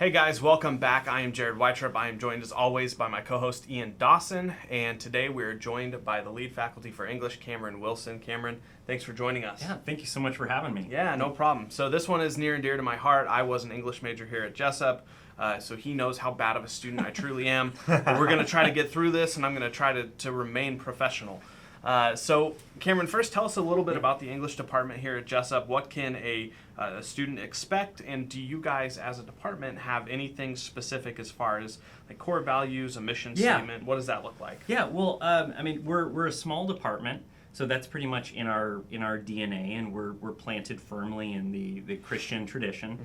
Hey guys, welcome back. I am Jared Weitrop. I am joined as always by my co-host Ian Dawson, and today we are joined by the lead faculty for English, Cameron Wilson. Cameron, thanks for joining us. Yeah, thank you so much for having me. Yeah, no problem. So this one is near and dear to my heart. I was an English major here at Jessup, so he knows how bad of a student I truly am. But we're going to try to get through this, and I'm going to try to remain professional. So, Cameron, first tell us a little bit about the English department here at Jessup. What can a student expect, and do you guys as a department have anything specific as far as like core values, a mission statement? What does that look like? Yeah, well, we're a small department, so that's pretty much in our DNA, and we're planted firmly in the Christian tradition.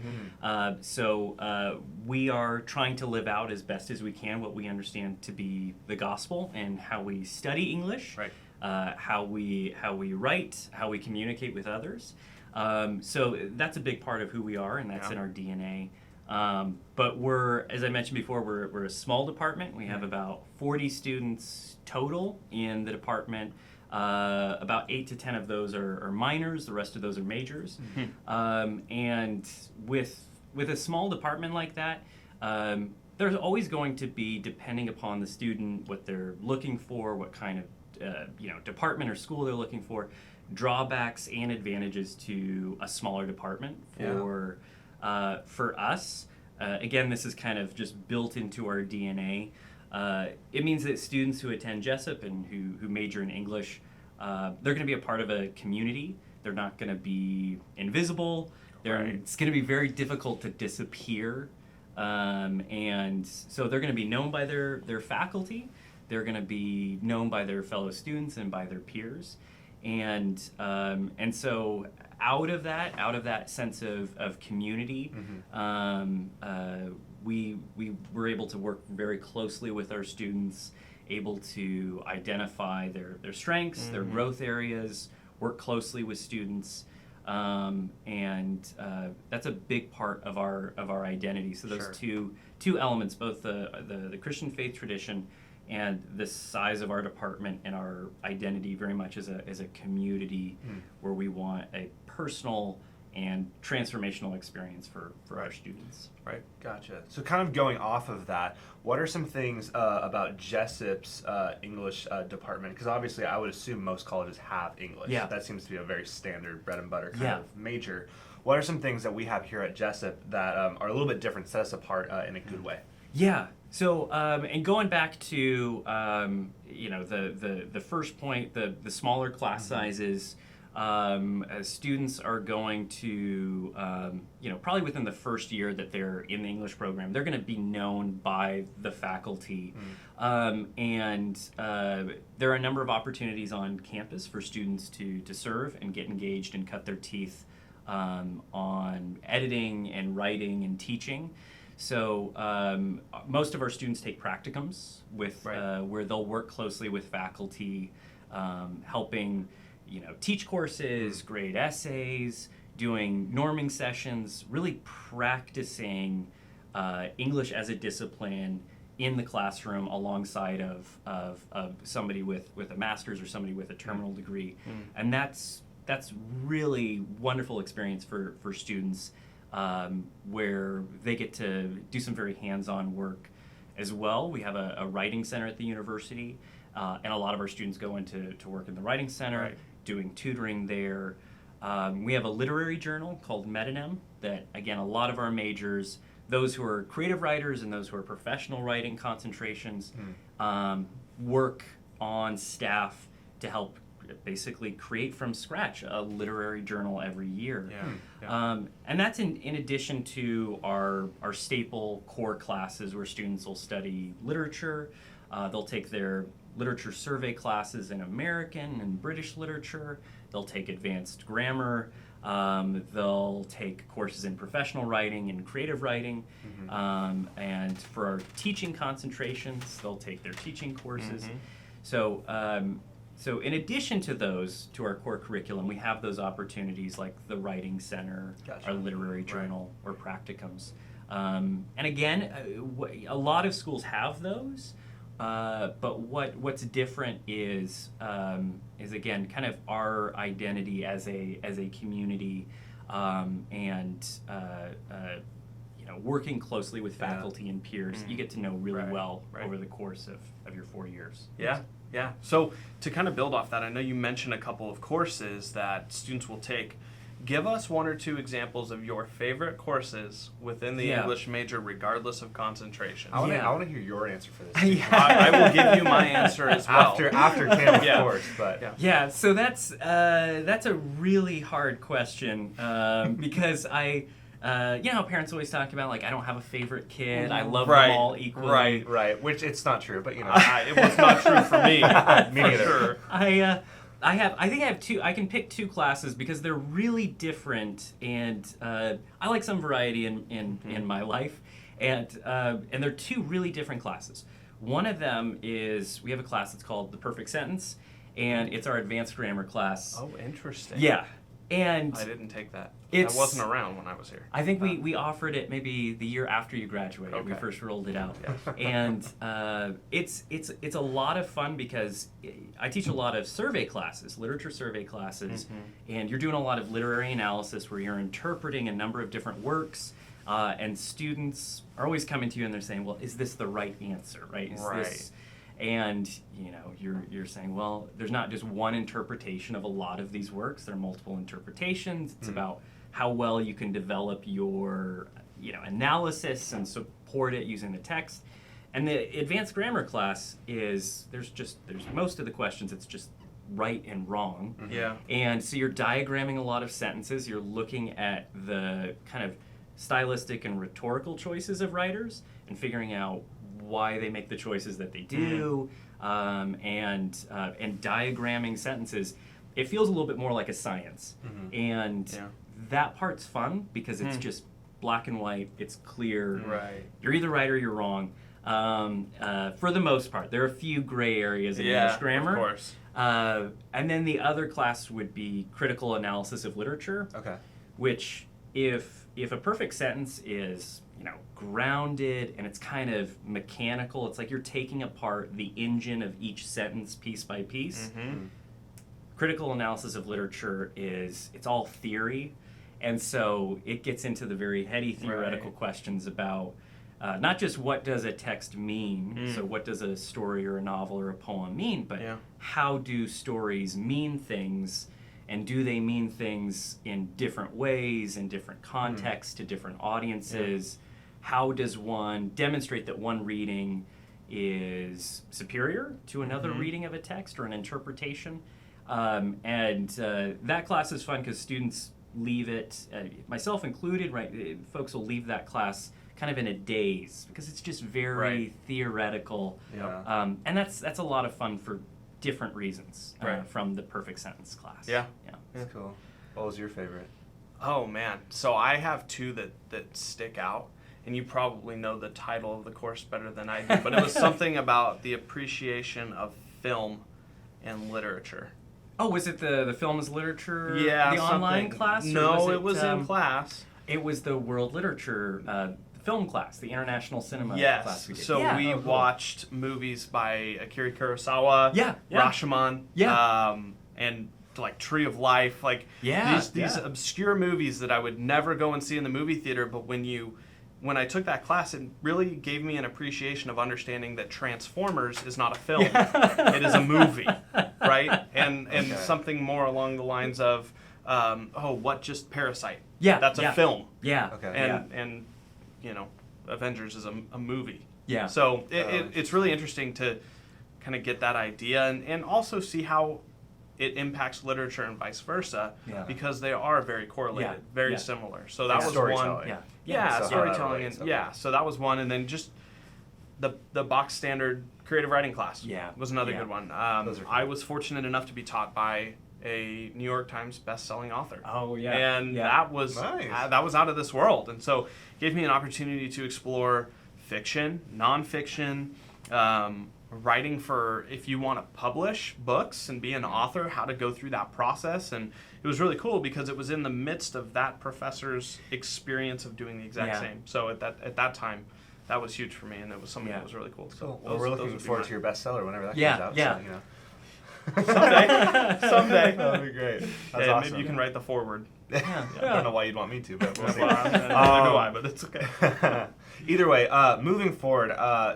Mm-hmm. So we are trying to live out as best as we can what we understand to be the gospel and how we study English. Right. How we write, how we communicate with others. So that's a big part of who we are, and that's in our DNA. But as I mentioned before, we're a small department. We have about 40 students total in the department. About 8 to 10 of those are minors. The rest of those are majors. Mm-hmm. And with a small department like that, there's always going to be, depending upon the student, what they're looking for, what kind of department or school they're looking for, drawbacks and advantages to a smaller department. For us, again, this is kind of just built into our DNA. It means that students who attend Jessup and who major in English, they're going to be a part of a community. They're not going to be invisible. It's going to be very difficult to disappear. And so they're going to be known by their faculty. They're going to be known by their fellow students and by their peers, and so out of that sense of community, mm-hmm. We were able to work very closely with our students, able to identify their strengths, mm-hmm. their growth areas, work closely with students, and that's a big part of our identity. So those two elements, both the Christian faith tradition and the size of our department and our identity very much as a community where we want a personal and transformational experience for our students. Right, gotcha. So kind of going off of that, what are some things about Jessup's English department? Because obviously I would assume most colleges have English. Yeah. That seems to be a very standard bread and butter kind of major. What are some things that we have here at Jessup that are a little bit different, set us apart in a good way? Yeah. So, and going back to the first point, the smaller class mm-hmm. sizes, as students are going to probably within the first year that they're in the English program, they're going to be known by the faculty, and there are a number of opportunities on campus for students to serve and get engaged and cut their teeth on editing and writing and teaching. So most of our students take practicums where they'll work closely with faculty, helping teach courses, grade essays, doing norming sessions, really practicing English as a discipline in the classroom alongside of somebody with a master's or somebody with a terminal degree, and that's really wonderful experience for students. Where they get to do some very hands-on work as well. We have a writing center at the university, and a lot of our students go into work in the writing center, doing tutoring there. We have a literary journal called Metonym that, again, a lot of our majors, those who are creative writers and those who are professional writing concentrations, work on staff to help basically create from scratch a literary journal every year. And that's in addition to our staple core classes where students will study literature. They'll take their literature survey classes in American and British literature. They'll take advanced grammar. They'll take courses in professional writing and creative writing. Mm-hmm. And for our teaching concentrations, they'll take their teaching courses. Mm-hmm. So in addition to those, to our core curriculum, we have those opportunities like the Writing Center, our literary journal, or practicums. And again, a lot of schools have those, but what's different is again kind of our identity as a community, and working closely with Yeah. faculty and peers, you get to know really Right, well right. over the course of your 4 years. Yeah, yeah. So to kind of build off that, I know you mentioned a couple of courses that students will take. Give us one or two examples of your favorite courses within the Yeah. English major, regardless of concentration. I want to Yeah. hear your answer for this. Yeah. I will give you my answer as well. After Cam, Yeah. of course, but Yeah. Yeah, so that's a really hard question because how parents always talk about, like, I don't have a favorite kid, I love Right, them all equally. right. right, which it's not true, but It was not true for me. Me for neither. sure. I think I have two. I can pick two classes because they're really different, and I like some variety in my life, and they're two really different classes. One of them is, we have a class that's called The Perfect Sentence, and it's our advanced grammar class. Oh, interesting. Yeah, and I didn't take that. It's- I wasn't around when I was here. I think we offered it maybe the year after you graduated. We Okay. first rolled it out, and it's a lot of fun because I teach a lot of survey classes, literature survey classes, and you're doing a lot of literary analysis where you're interpreting a number of different works, and students are always coming to you and they're saying, "Well, is this the right answer? Right? Is Right. this?" And you're saying, well, there's not just one interpretation of a lot of these works. There are multiple interpretations. It's about how well you can develop your analysis and support it using the text. And the advanced grammar class is there's most of the questions it's just right and wrong. Yeah. And so you're diagramming a lot of sentences. You're looking at the kind of stylistic and rhetorical choices of writers and figuring out why they make the choices that they do, and diagramming sentences. It feels a little bit more like a science, and Yeah. that part's fun because it's just black and white. It's clear. Right. You're either right or you're wrong. For the most part, there are a few gray areas in Yeah, English grammar. of course. And then the other class would be critical analysis of literature, Okay. which if a perfect sentence is grounded and it's kind of mechanical, it's like you're taking apart the engine of each sentence piece by piece. Critical analysis of literature it's all theory, and so it gets into the very heady theoretical questions about not just what does a text mean, so what does a story or a novel or a poem mean, but how do stories mean things, and do they mean things in different ways, in different contexts, to different audiences? How does one demonstrate that one reading is superior to another reading of a text or an interpretation? That class is fun because students leave it, myself included, right? Folks will leave that class kind of in a daze because it's just very theoretical. Yeah. And that's a lot of fun for different reasons from the perfect sentence class. Yeah. That's cool. What was your favorite? Oh man, so I have two that stick out, and you probably know the title of the course better than I do, but it was something about the appreciation of film and literature. Oh, was it the film as literature? Yeah, the online something. class? Or No, it was in class. It was the world literature film class, the international cinema class Yes, we did. so we cool. watched movies by Akira Kurosawa, Yeah. Rashomon, Yeah. and like Tree of Life, like Yeah, these yeah. obscure movies that I would never go and see in the movie theater, but when I took that class, it really gave me an appreciation of understanding that Transformers is not a film. It is a movie, right? And something more along the lines of, what just Parasite? Yeah, That's a yeah. film. Yeah. Okay. And Avengers is a movie. Yeah. So it's really interesting to kind of get that idea and also see how it impacts literature and vice versa, because they are very correlated, very similar. So that was one. Storytelling. Yeah, So storytelling, relates, and so that was one, and then just the box standard creative writing class was another good one. Those are I was fortunate enough to be taught by a New York Times best-selling author. Oh, yeah. And that was Nice. that was out of this world, and so it gave me an opportunity to explore fiction, nonfiction, writing for if you want to publish books and be an author, how to go through that process. And it was really cool because it was in the midst of that professor's experience of doing the exact same. So at that time, that was huge for me, and it was something that was really cool. So Well, we're looking forward to your bestseller whenever that comes out. Yeah. So, someday. That'll be great. That's Yeah, awesome. maybe you can write the foreword. I don't know why you'd want me to, but we'll see. Well, I don't know why, but it's okay. Either way, moving forward,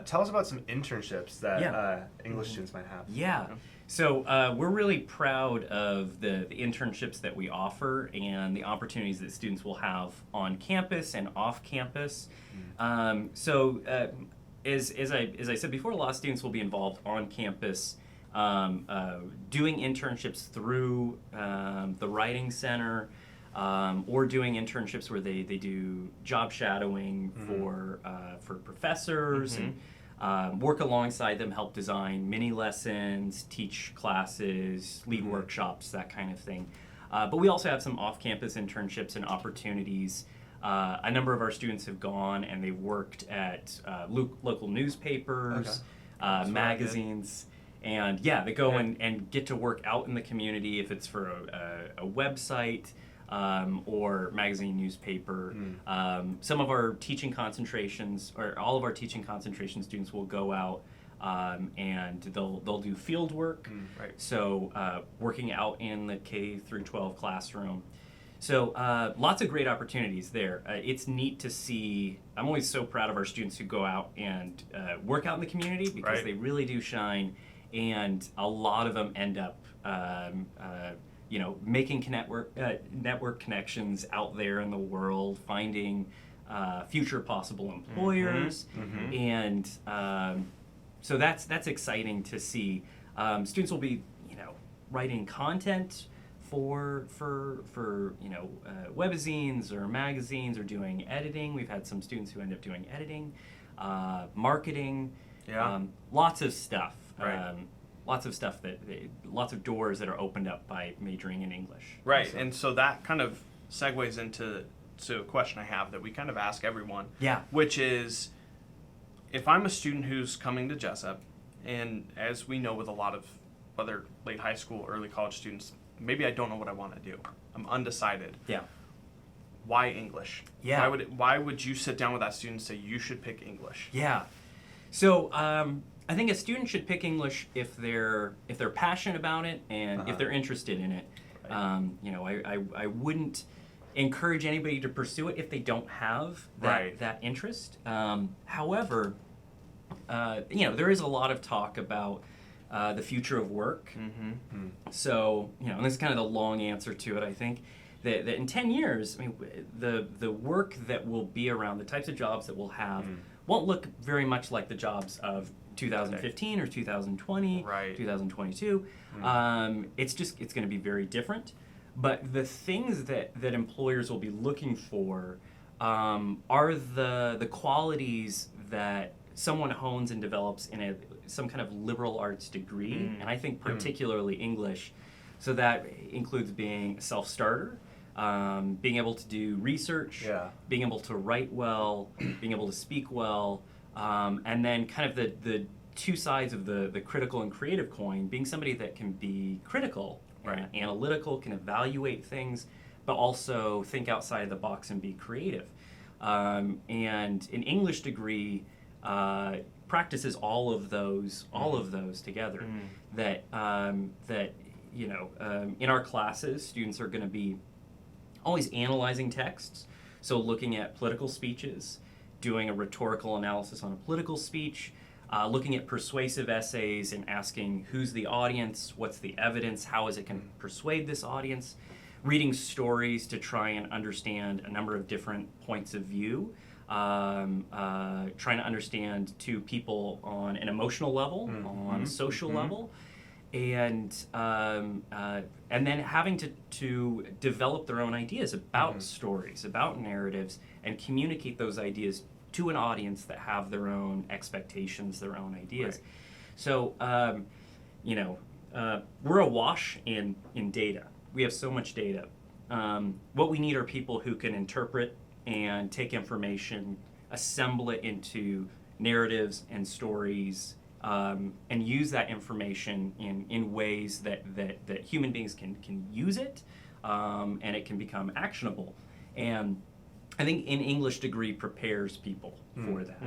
tell us about some internships that Yeah. English students might have. Yeah. So we're really proud of the internships that we offer and the opportunities that students will have on campus and off campus. As I said before, a lot of students will be involved on campus doing internships through the Writing Center or doing internships where they do job shadowing for professors and work alongside them, help design mini lessons, teach classes, lead workshops, that kind of thing. But we also have some off-campus internships and opportunities. A number of our students have gone and they've worked at local newspapers, magazines, and they go and get to work out in the community if it's for a website or magazine, newspaper. Some of our teaching concentrations, or all of our teaching concentration students will go out and they'll do field work. So working out in the K through 12 classroom. So lots of great opportunities there. It's neat to see. I'm always so proud of our students who go out and work out in the community because they really do shine, and a lot of them end up making network connections out there in the world, finding future possible employers, and so that's exciting to see. Students will be writing content for webzines or magazines, or doing editing. We've had some students who end up doing editing, marketing, lots of stuff. Lots of stuff lots of doors that are opened up by majoring in English. Right, So. and so that kind of segues into a question I have that we kind of ask everyone. Yeah. Which is, if I'm a student who's coming to Jessup, and as we know with a lot of other late high school, early college students, maybe I don't know what I want to do. I'm undecided. Yeah. Why English? Yeah. Why would you sit down with that student and say you should pick English? Yeah. So I think a student should pick English if they're passionate about it and if they're interested in it. I wouldn't encourage anybody to pursue it if they don't have that interest. However, there is a lot of talk about the future of work. So, and this is kind of the long answer to it, I think, that in 10 years, I mean, the work that will be around, the types of jobs that we'll have, won't look very much like the jobs of 2015 or 2020, 2022. It's going to be very different. But the things that employers will be looking for are the qualities that someone hones and develops in some kind of liberal arts degree, and I think particularly English. So that includes being a self-starter, being able to do research, being able to write well, being able to speak well, and then kind of the two sides of the critical and creative coin, being somebody that can be critical, analytical, can evaluate things, but also think outside the box and be creative. And an English degree practices all of those together. That in our classes, students are going to be always analyzing texts, so looking at political speeches, doing a rhetorical analysis on a political speech, looking at persuasive essays and asking who's the audience, what's the evidence, how is it going to persuade this audience, reading stories to try and understand a number of different points of view, trying to understand two people on an emotional level, on a social level, and then having to develop their own ideas about stories, about narratives, and communicate those ideas to an audience that have their own expectations, their own ideas. So, we're awash in data. We have so much data. What we need are people who can interpret and take information, assemble it into narratives and stories, and use that information in ways that human beings can use it, and it can become actionable. And I think an English degree prepares people for that.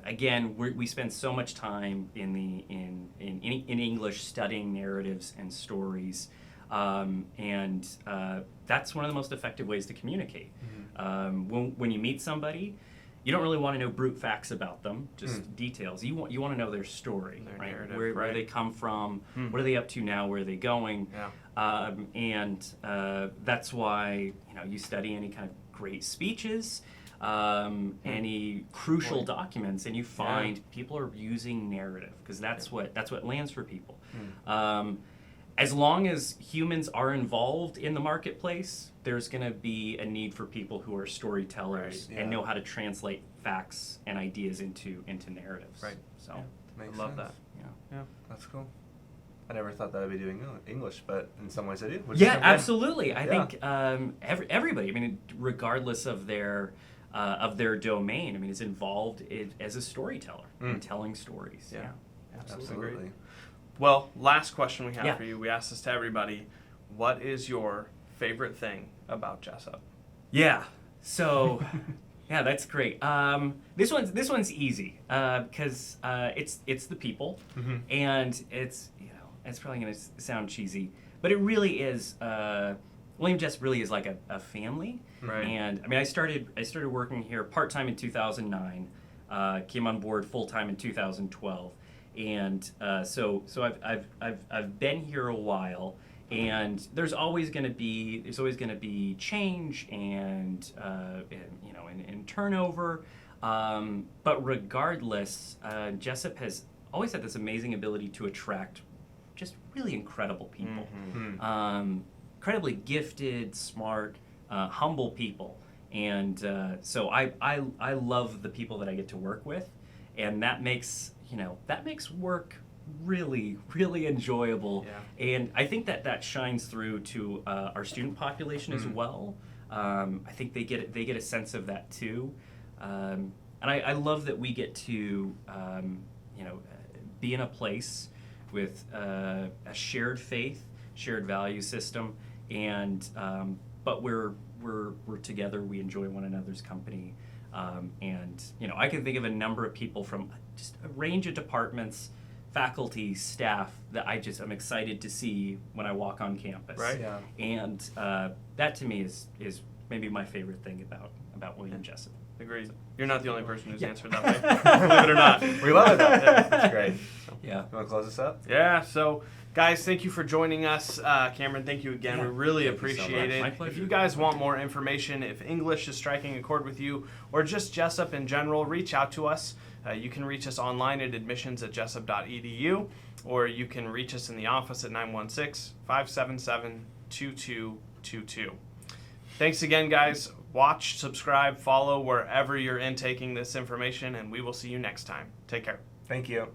Again, we spend so much time in English studying narratives and stories, And that's one of the most effective ways to communicate. When you meet somebody, you don't really want to know brute facts about them, just details. You want to know their story, Their right? narrative, Where right. they come from, what are they up to now, where are they going, and that's why you study any kind of great speeches, any crucial documents, and you find people are using narrative because that's what lands for people. As long as humans are involved in the marketplace, there's going to be a need for people who are storytellers and know how to translate facts and ideas into narratives. Right. So Makes I love sense. that. yeah. That's cool. I never thought that I'd be doing English, but in some ways I do. Yeah, absolutely. I think everybody, I mean, regardless of their domain, I mean, is involved as a storyteller in telling stories. Yeah. Absolutely. Great. Well, last question we have Yeah. for you. We asked this to everybody. What is your favorite thing about Jessup? Yeah. So, yeah, that's great. This one's easy because it's the people, and it's probably going to sound cheesy, but it really is. William Jessup really is like a family. Right. And I mean, I started working here part-time in 2009, came on board full-time in 2012. And so I've been here a while, and there's always going to be change and turnover, but regardless, Jessup has always had this amazing ability to attract just really incredible people, incredibly gifted, smart, humble people, and so I love the people that I get to work with, and that makes work really, really enjoyable. Yeah. And I think that shines through to our student population as well. I think they get a sense of that too. And I love that we get to be in a place with a shared faith, shared value system, and but we're together. We enjoy one another's company. And I can think of a number of people from just a range of departments, faculty, staff that I'm excited to see when I walk on campus. Right. Yeah. And that to me is maybe my favorite thing about William Jessup. Agreed. You're not the only person who's answered that way. Believe it or not. We love it. That's great. Yeah. You want to close this up? Yeah, so guys, thank you for joining us. Cameron, thank you again. Yeah, We really thank you so appreciate much. it. My pleasure. If you guys want more information, if English is striking a chord with you, or just Jessup in general, reach out to us. You can reach us online at admissions@jessup.edu, or you can reach us in the office at 916-577-2222. Thanks again, guys. Watch, subscribe, follow wherever you're intaking this information, and we will see you next time. Take care. Thank you.